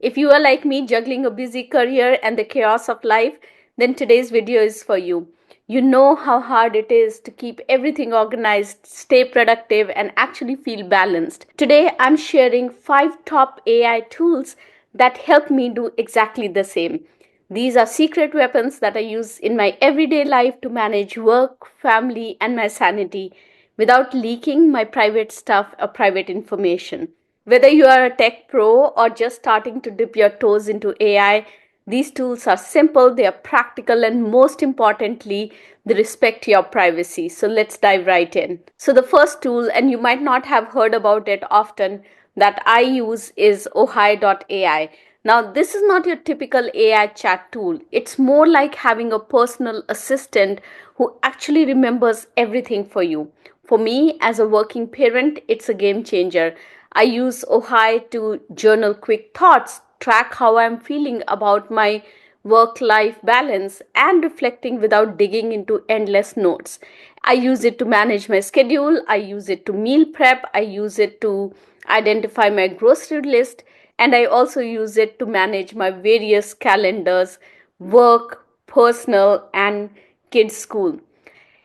If you are like me, juggling a busy career and the chaos of life, then today's video is for you. You know how hard it is to keep everything organized, stay productive, and actually feel balanced. Today, I'm sharing 5 top AI tools that help me do exactly the same. These are secret weapons that I use in my everyday life to manage work, family, and my sanity without leaking my private stuff or private information. Whether you are a tech pro or just starting to dip your toes into AI, these tools are simple, they are practical, and most importantly, they respect your privacy. So let's dive right in. So, the first tool, and you might not have heard about it often, that I use is Ohigh.AI. Now, this is not your typical AI chat tool. It's more like having a personal assistant who actually remembers everything for you. For me, as a working parent, it's a game changer. I use Ohigh to journal quick thoughts, track how I'm feeling about my work life balance, and reflecting without digging into endless notes. I use it to manage my schedule, I use it to meal prep, I use it to identify my grocery list, and I also use it to manage my various calendars, work, personal, and kids' school.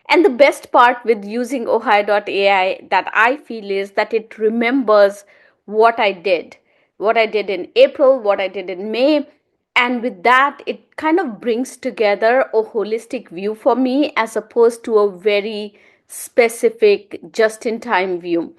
And the best part with using Ohigh.AI that I feel is that it remembers what I did, what I did in April, what I did in May. And with that, it kind of brings together a holistic view for me as opposed to a very specific, just in time view.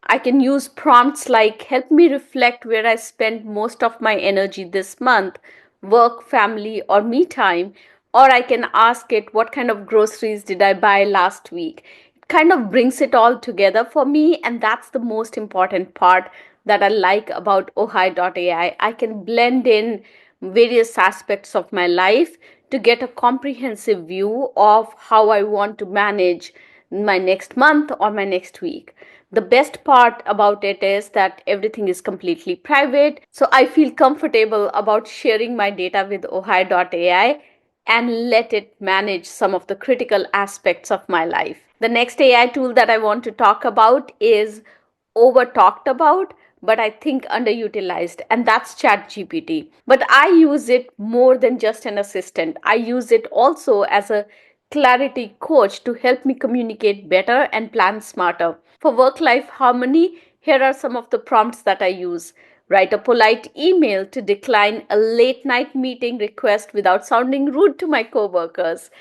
I can use prompts like help me reflect where I spent most of my energy this month, work, family, or me time. Or I can ask it what kind of groceries did I buy last week. It kind of brings it all together for me, and that's the most important part that I like about Ohigh.AI. I can blend in various aspects of my life to get a comprehensive view of how I want to manage my next month or my next week. The best part about it is that everything is completely private, so I feel comfortable about sharing my data with Ohigh.AI and let it manage some of the critical aspects of my life. The next AI tool that I want to talk about is over talked about, but I think underutilized, and that's ChatGPT. But I use it more than just an assistant. I use it also as a clarity coach to help me communicate better and plan smarter. For work life harmony, here are some of the prompts that I use. Write a polite email to decline a late night meeting request without sounding rude to my coworkers.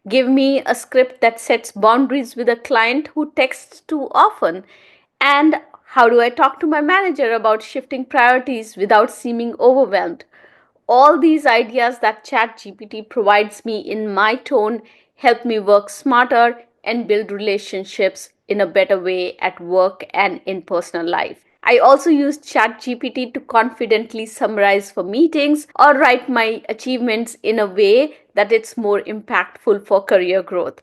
Give me a script that sets boundaries with a client who texts too often. And how do I talk to my manager about shifting priorities without seeming overwhelmed? All these ideas that ChatGPT provides me in my tone help me work smarter and build relationships in a better way at work and in personal life. I also use ChatGPT to confidently summarize for meetings or write my achievements in a way that it's more impactful for career growth.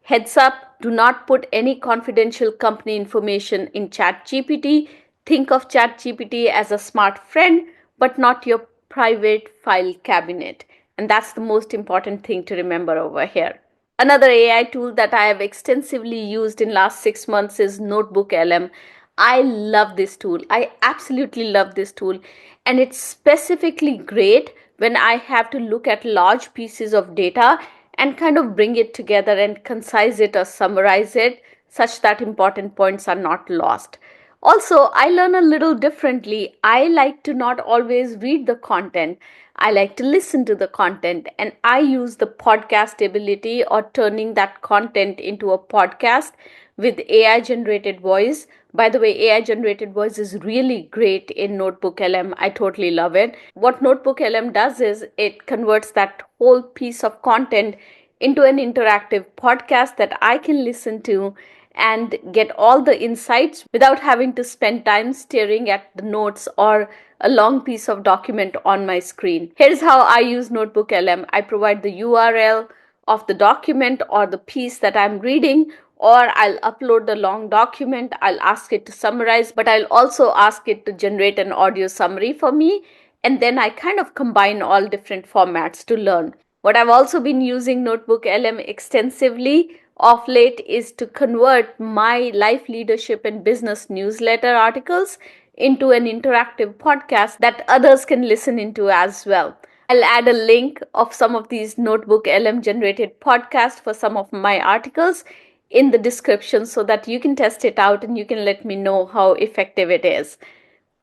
Heads up, do not put any confidential company information in ChatGPT. Think of ChatGPT as a smart friend, but not your private file cabinet. And that's the most important thing to remember over here. Another AI tool that I have extensively used in last 6 months is Notebook LM. I love this tool. I absolutely love this tool. And it's specifically great when I have to look at large pieces of data and kind of bring it together and concise it or summarize it such that important points are not lost. Also, I learn a little differently. I like to not always read the content. I like to listen to the content, and I use the podcast ability or turning that content into a podcast with AI generated voice. By the way, AI generated voice is really great in Notebook LM. I totally love it. What Notebook LM does is it converts that whole piece of content into an interactive podcast that I can listen to and get all the insights without having to spend time staring at the notes or a long piece of document on my screen. Here's how I use Notebook LM. I provide the URL of the document or the piece that I'm reading, or I'll upload the long document. I'll ask it to summarize, but I'll also ask it to generate an audio summary for me. And then I kind of combine all different formats to learn. What I've also been using Notebook LM extensively of late is to convert my life leadership and business newsletter articles into an interactive podcast that others can listen into as well. I'll add a link of some of these Notebook LM generated podcasts for some of my articles in the description so that you can test it out and you can let me know how effective it is.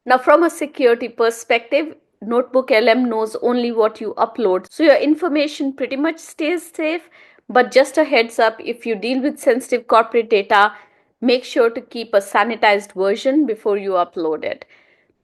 Now, from a security perspective, Notebook LM knows only what you upload, so your information pretty much stays safe. But just a heads up, if you deal with sensitive corporate data, make sure to keep a sanitized version before you upload it.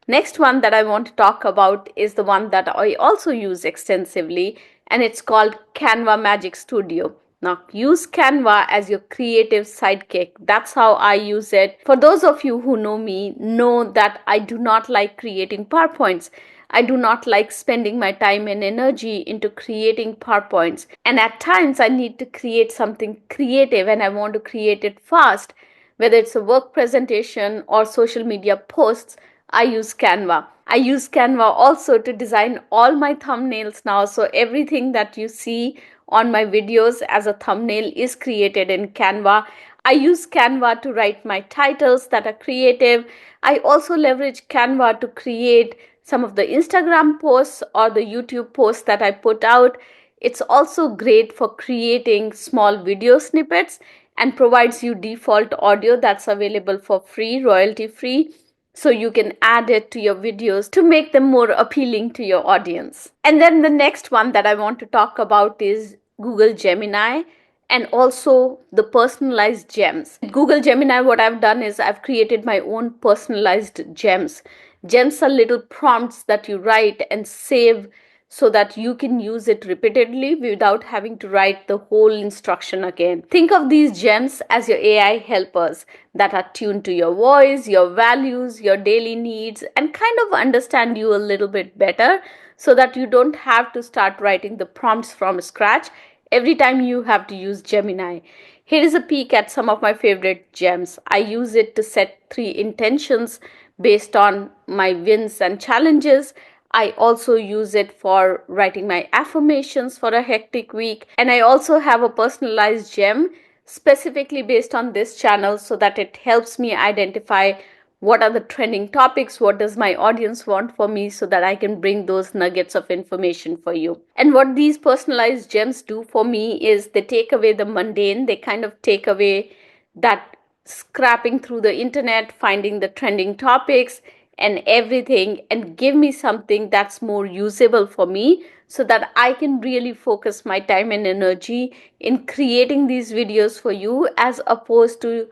Next one that I want to talk about is the one that I also use extensively, and it's called Canva Magic Studio. Now, use Canva as your creative sidekick. That's how I use it. For those of you who know that I do not like creating PowerPoints. I do not like spending my time and energy into creating PowerPoints. And at times, I need to create something creative and I want to create it fast. Whether it's a work presentation or social media posts, I use Canva. I use Canva also to design all my thumbnails now. So everything that you see on my videos as a thumbnail is created in Canva. I use Canva to write my titles that are creative. I also leverage Canva to create some of the Instagram posts or the YouTube posts that I put out. It's also great for creating small video snippets and provides you default audio that's available for free, royalty free. So you can add it to your videos to make them more appealing to your audience. And then the next one that I want to talk about is Google Gemini and also the personalized gems. Google Gemini, what I've done is I've created my own personalized gems. Gems are little prompts that you write and save so that you can use it repeatedly without having to write the whole instruction again. Think of these gems as your AI helpers that are tuned to your voice, your values, your daily needs, and kind of understand you a little bit better so that you don't have to start writing the prompts from scratch every time you have to use Gemini. Here is a peek at some of my favorite gems. I use it to set 3 intentions based on my wins and challenges. I also use it for writing my affirmations for a hectic week. And I also have a personalized gem specifically based on this channel so that it helps me identify what are the trending topics, what does my audience want for me so that I can bring those nuggets of information for you. And what these personalized gems do for me is they take away the mundane, they kind of take away that scrapping through the internet, finding the trending topics and everything, and give me something that's more usable for me so that I can really focus my time and energy in creating these videos for you as opposed to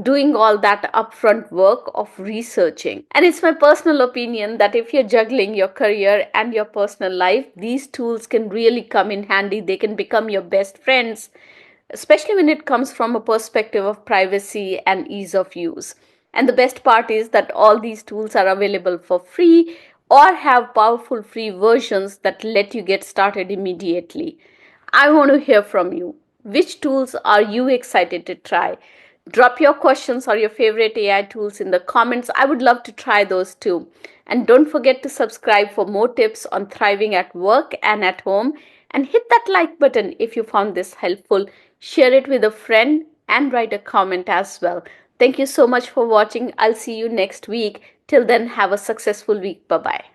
doing all that upfront work of researching. And it's my personal opinion that if you're juggling your career and your personal life, these tools can really come in handy. They can become your best friends, especially when it comes from a perspective of privacy and ease of use. And the best part is that all these tools are available for free or have powerful free versions that let you get started immediately. I want to hear from you. Which tools are you excited to try? Drop your questions or your favorite AI tools in the comments. I would love to try those too. And don't forget to subscribe for more tips on thriving at work and at home. And hit that like button if you found this helpful. Share it with a friend and write a comment as well. Thank you so much for watching. I'll see you next week. Till then, have a successful week. Bye bye.